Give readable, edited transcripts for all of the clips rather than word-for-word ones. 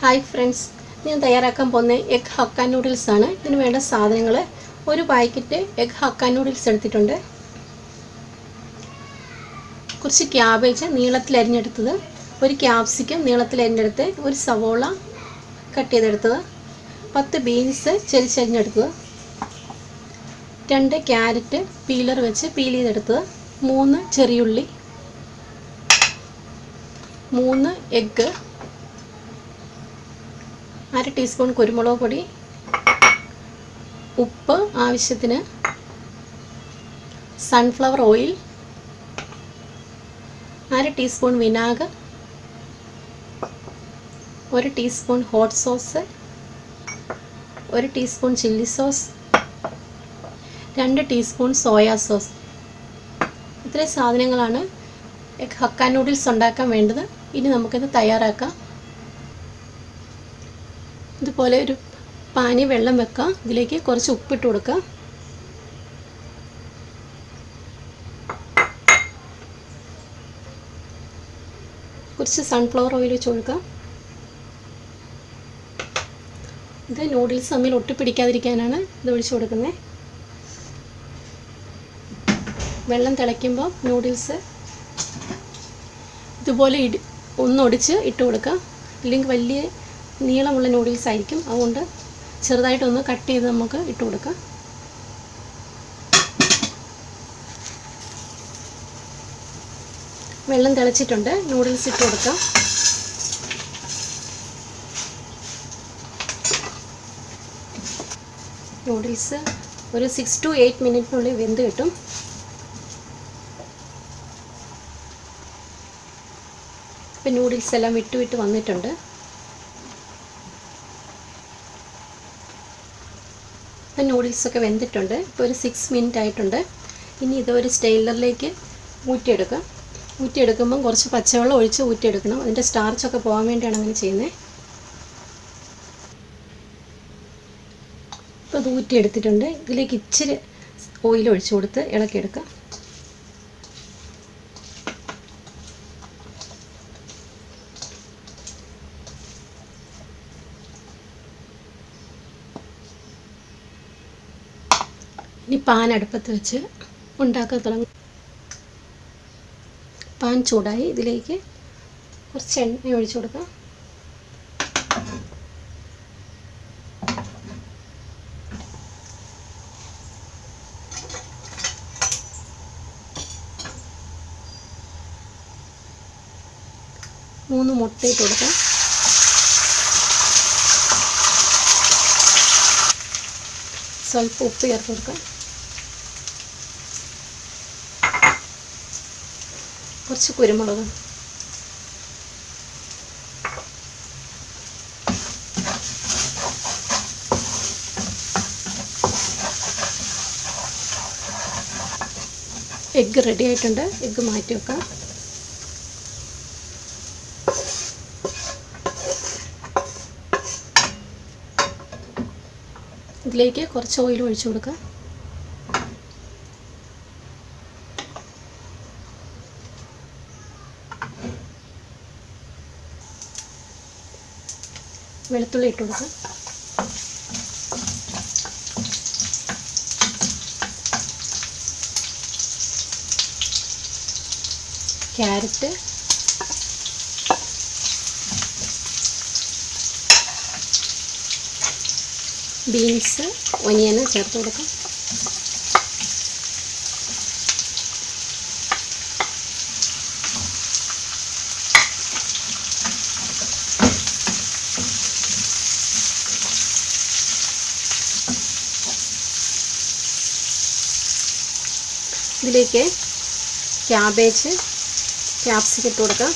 Hi friends, ഞാൻ തയ്യാറാക്കാൻ പോകുന്ന എഗ് ഹക്ക നൂഡിൽസ് ആണ്. ഇതിന് വേണ്ട സാധനങ്ങൾ: ഒരു പാക്കറ്റ് എഗ് ഹക്ക നൂഡിൽസ് എടുത്തിട്ടുണ്ട്, കുറച്ച് ക്യാബേജ് നീളത്തിൽ അരിഞ്ഞെടുത്തത്, ഒരു ക്യാപ്സിക്കം നീളത്തിൽ അരിഞ്ഞെടുത്ത്, ഒരു സവോള കട്ട് ചെയ്തെടുത്തത്, 10 ബീൻസ് ചെരിച്ചരിഞ്ഞെടുത്തത്, 2 ക്യാരറ്റ് പീലർ വെച്ച് പീൽ ചെയ്തെടുത്തത്, 3 ചെറിയുള്ളി, 3 എഗ്ഗ്, 1/2 ടീസ്പൂൺ കുരുമുളക് പൊടി, ഉപ്പ് ആവശ്യത്തിന്, sunflower oil, 1/2 teaspoon vinegar, 1 teaspoon hot sauce, 1 teaspoon chilli sauce, 2 teaspoon soya sauce. ഇത്രയും സാധനങ്ങളാണ് എഗ് ഹക്ക നൂഡിൽസ് ഉണ്ടാക്കാൻ വേണ്ടത്. ഇനി നമുക്കിത് തയ്യാറാക്കാം. ഇതുപോലെ ഒരു പാനി വെള്ളം വെക്കാം, ഇതിലേക്ക് കുറച്ച് ഉപ്പിട്ട് കൊടുക്കാം, കുറച്ച് സൺഫ്ലവർ ഓയിൽ ഒഴിച്ച് കൊടുക്കാം. ഇത് നൂഡിൽസ് തമ്മിൽ ഒട്ടിപ്പിടിക്കാതിരിക്കാനാണ് ഇത് ഒഴിച്ച് കൊടുക്കുന്നത്. വെള്ളം തിളയ്ക്കുമ്പോൾ നൂഡിൽസ് ഇതുപോലെ ഒന്നൊടിച്ച് ഇട്ട് കൊടുക്കാം. ഇല്ലെങ്കിൽ വലിയ നീളമുള്ള നൂഡിൽസ് ആയിരിക്കും, അതുകൊണ്ട് ചെറുതായിട്ടൊന്ന് കട്ട് ചെയ്ത് നമുക്ക് ഇട്ട് കൊടുക്കാം. വെള്ളം തിളച്ചിട്ടുണ്ട്, നൂഡിൽസ് ഇട്ട് കൊടുക്കാം. നൂഡിൽസ് ഒരു 6 to 8 മിനിറ്റിനുള്ളിൽ വെന്ത് കിട്ടും. ഇപ്പം നൂഡിൽസ് എല്ലാം വിട്ട് വന്നിട്ടുണ്ട്. ഇപ്പം നൂഡിൽസൊക്കെ വെന്തിട്ടുണ്ട്. ഇപ്പോൾ ഒരു 6 മിനിറ്റ് ആയിട്ടുണ്ട്. ഇനി ഇതൊരു സ്റ്റെയിലറിലേക്ക് ഊറ്റിയെടുക്കാം. ഊറ്റിയെടുക്കുമ്പം കുറച്ച് പച്ചവെള്ളം ഒഴിച്ച് ഊറ്റിയെടുക്കണം. അതിൻ്റെ സ്റ്റാർച്ചൊക്കെ പോകാൻ വേണ്ടിയാണ് അങ്ങനെ ചെയ്യുന്നത്. ഇപ്പോൾ അത് ഊറ്റിയെടുത്തിട്ടുണ്ട്. ഇതിലേക്ക് ഇച്ചിരി ഓയിൽ ഒഴിച്ച് കൊടുത്ത് ഇളക്കിയെടുക്കാം. ഇനി പാൻ അടുപ്പത്ത് വെച്ച് ഉണ്ടാക്കാൻ തുടങ്ങും. പാൻ ചൂടായി, ഇതിലേക്ക് കുറച്ച് എണ്ണ ഒഴിച്ച് കൊടുക്കാം. മൂന്ന് മുട്ട ഇട്ട് കൊടുക്കാം. സ്വല്പം ഉപ്പ് ചേർത്ത് കൊടുക്കാം. കുറച്ച് കുരുമുളക്, എഗ്ഗ് റെഡി ആയിട്ടുണ്ട്. എഗ്ഗ് മാറ്റി വെക്കാം. ഇതിലേക്ക് കുറച്ച് ഓയിൽ ഒഴിച്ചു കൊടുക്കാം. വെളുത്തുള്ളി ഇട്ട് കൊടുക്കാം. ക്യാരറ്റ്, ബീൻസ്, ഒനിയൻ ചേർത്ത് കൊടുക്കാം. ഇതിലേക്ക് ക്യാബേജ്, ക്യാപ്സിക്കം ഇട്ട് കൊടുക്കാം.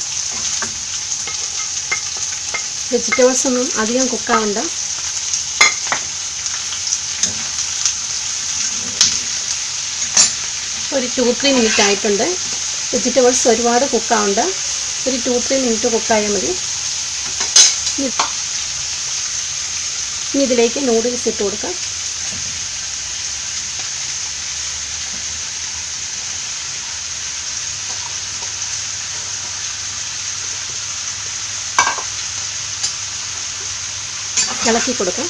വെജിറ്റബിൾസ് ഒന്നും അധികം കുക്കാവണ്ട. ഒരു 2-3 മിനിറ്റ് ആയിട്ടുണ്ട്. വെജിറ്റബിൾസ് ഒരുപാട് കുക്കാവണ്ട, ഒരു 2-3 മിനിറ്റ് കുക്കായാൽ മതി. ഇനി ഇതിലേക്ക് നൂഡിൽസ് ഇട്ട് കൊടുക്കാം. ഇളക്കി കൊടുക്കാം.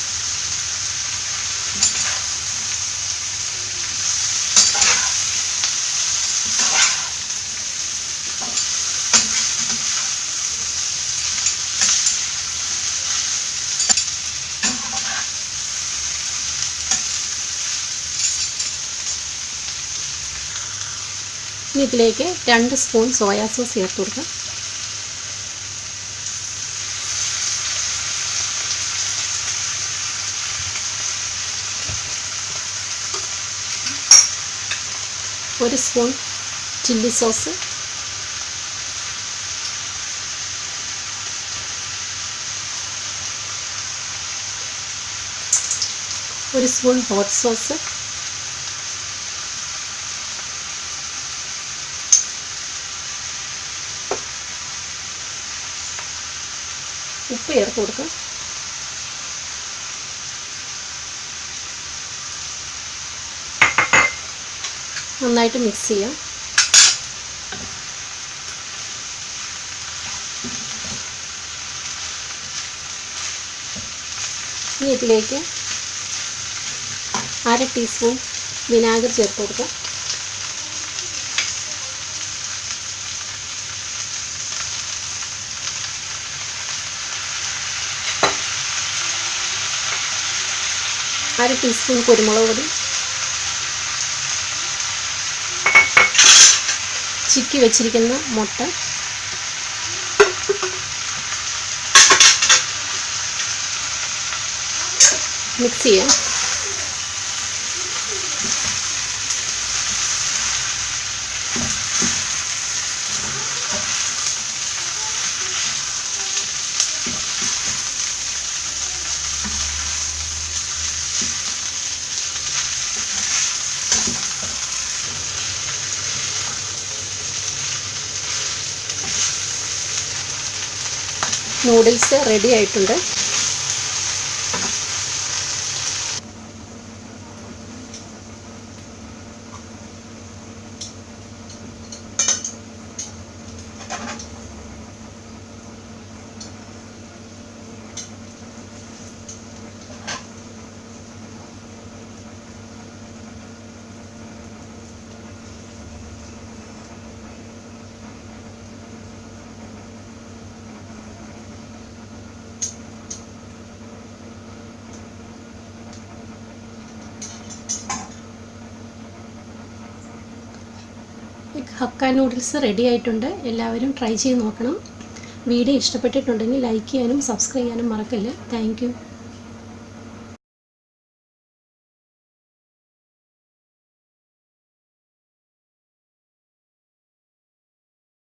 ഇനി ഇതിലേക്ക് 2 സ്പൂൺ സോയാ സോസ് ചേർത്ത് കൊടുക്കാം. ഒരു സ്പൂൺ ചില്ലി സോസ്, ഒരു സ്പൂൺ ഹോട്ട് സോസ്, ഉപ്പ് ചേർത്ത് കൊടുക്കാം. നന്നായിട്ട് മിക്സ് ചെയ്യാം. ഇനി ഇതിലേക്ക് 1/2 ടീസ്പൂൺ വിനാഗിർ ചേർത്ത് കൊടുക്കാം. അര ടീസ്പൂൺ കുരുമുളക് പൊടി, ചിക്കി വെച്ചിരിക്കുന്ന മുട്ട, മിക്സ് ചെയ്യാം. നൂഡിൽസ് റെഡി ആയിട്ടുണ്ട്. ഹക്ക നൂഡിൽസ് റെഡി ആയിട്ടുണ്ട്. എല്ലാവരും ട്രൈ ചെയ്ത് നോക്കണം. വീഡിയോ ഇഷ്ടപ്പെട്ടിട്ടുണ്ടെങ്കിൽ ലൈക്ക് ചെയ്യാനും സബ്സ്ക്രൈബ് ചെയ്യാനും മറക്കല്ലേ. Thank you.